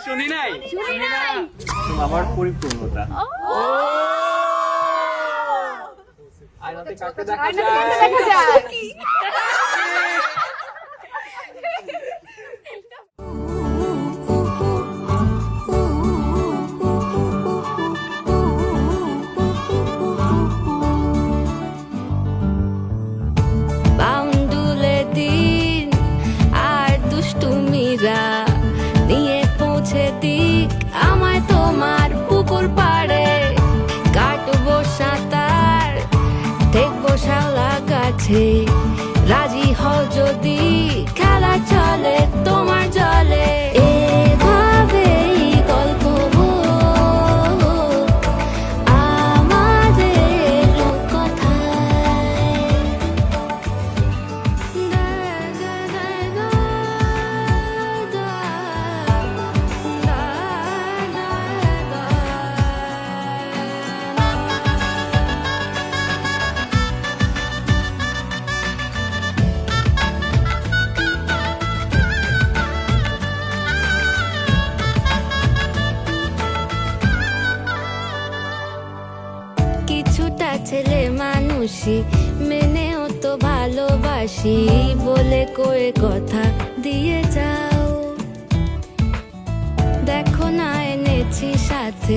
শুনি নাই আমার পরিপূর্ণতা আয়নাতে কাকে দেখা যায় বাউন্ডুলে দিন আর দুষ্টুমিরা নিয়ে পৌঁছে দিক আমায় তোমার পুকুর পাড়ে কাটবো সাঁতার দেখবো শাওলা গাছে রাজি হও যদি খেলা চলে তোমার জলে এভাবেই গল্প হোক আমাদের কথায় কিছুটা ছেলে মানুষই মেনেও তো ভালোবাসি বলে কয়ে কথা দিয়ে যাও দেখো না এনেছি সাথে